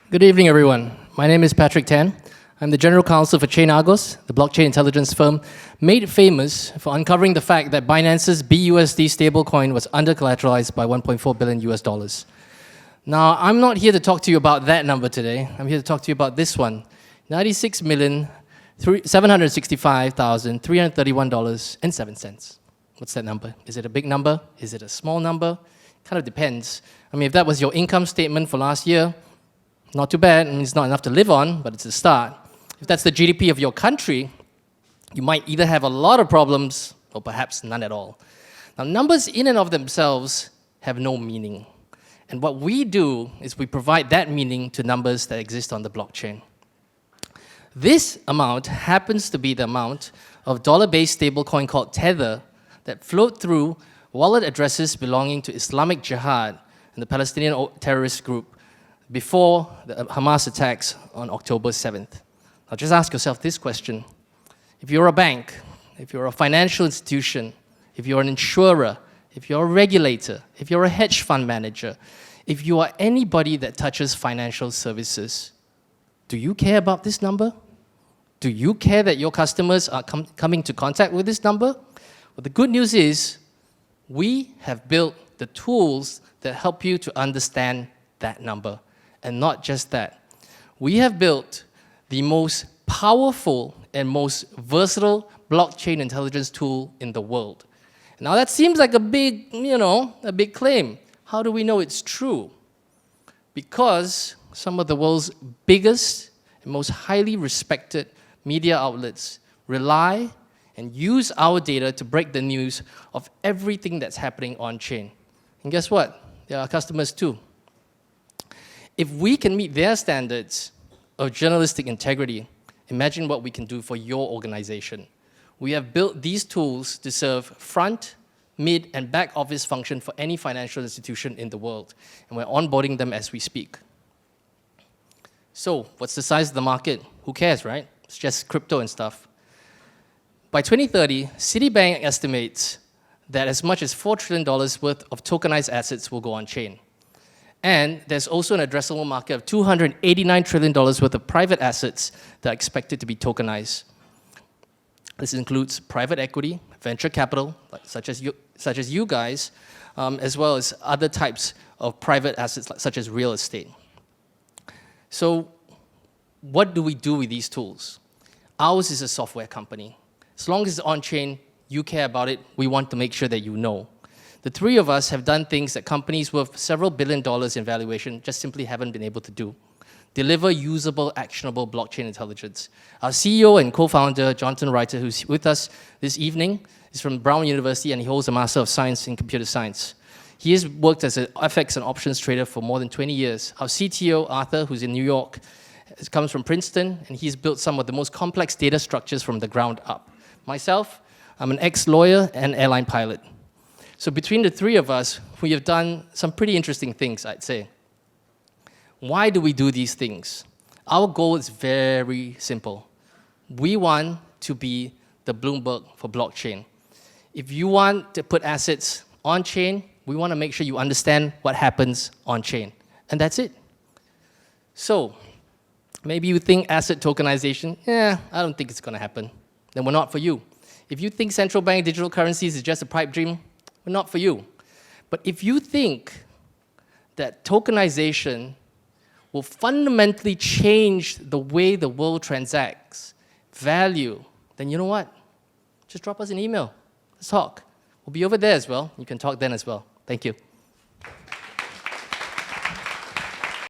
Good evening, everyone. My name is Patrick Tan. I'm the General Counsel for ChainArgos, the blockchain intelligence firm made famous for uncovering the fact that Binance's BUSD stablecoin was under-collateralized by $1.4 billion US dollars. Now, I'm not here to talk to you about that number today. I'm here to talk to you about this one, $96,765,331.07. What's that number? Is it a big number? Is it a small number? Kind of depends. I mean, if that was your income statement for last year, not too bad. I mean, it's not enough to live on, but it's a start. If that's the GDP of your country, you might either have a lot of problems or perhaps none at all. Now, numbers in and of themselves have no meaning. And what we do is we provide that meaning to numbers that exist on the blockchain. This amount happens to be the amount of dollar-based stablecoin called Tether that flowed through wallet addresses belonging to Islamic Jihad and the Palestinian terrorist group before the Hamas attacks on October 7th. Now just ask yourself this question. If you're a bank, if you're a financial institution, if you're an insurer, if you're a regulator, if you're a hedge fund manager, if you are anybody that touches financial services, do you care about this number? Do you care that your customers are coming to contact with this number? Well, the good news is we have built the tools that help you to understand that number. And not just that. We have built the most powerful and most versatile blockchain intelligence tool in the world. Now that seems like a big, a big claim. How do we know it's true? Because some of the world's biggest and most highly respected media outlets rely and use our data to break the news of everything that's happening on-chain. And guess what? They're our customers too. If we can meet their standards of journalistic integrity, imagine what we can do for your organization. We have built these tools to serve front, mid, and back office function for any financial institution in the world, and we're onboarding them as we speak. So, what's the size of the market? Who cares, right? It's just crypto and stuff. By 2030, Citibank estimates that as much as $4 trillion worth of tokenized assets will go on-chain. And there's also an addressable market of $289 trillion worth of private assets that are expected to be tokenized. This includes private equity, venture capital, such as you guys, as well as other types of private assets, such as real estate. So what do we do with these tools? Ours is a software company. As long as it's on-chain, you care about it, we want to make sure that you know. The three of us have done things that companies worth several $billion in valuation just simply haven't been able to do. Deliver usable, actionable blockchain intelligence. Our CEO and co-founder, Jonathan Reiter, who's with us this evening, is from Brown University and he holds a Master of Science in Computer Science. He has worked as an FX and options trader for more than 20 years. Our CTO, Arthur, who's in New York, comes from Princeton, and he's built some of the most complex data structures from the ground up. Myself, I'm an ex-lawyer and airline pilot. So between the three of us, we have done some pretty interesting things, I'd say. Why do we do these things? Our goal is very simple. We want to be the Bloomberg for blockchain. If you want to put assets on-chain, we want to make sure you understand what happens on-chain. And that's it. So maybe you think asset tokenization, I don't think it's going to happen. Then we're not for you. If you think central bank digital currencies is just a pipe dream, we're not for you. But if you think that tokenization will fundamentally change the way the world transacts, value, then you know what? Just drop us an email. Let's talk. We'll be over there as well. You can talk then as well. Thank you.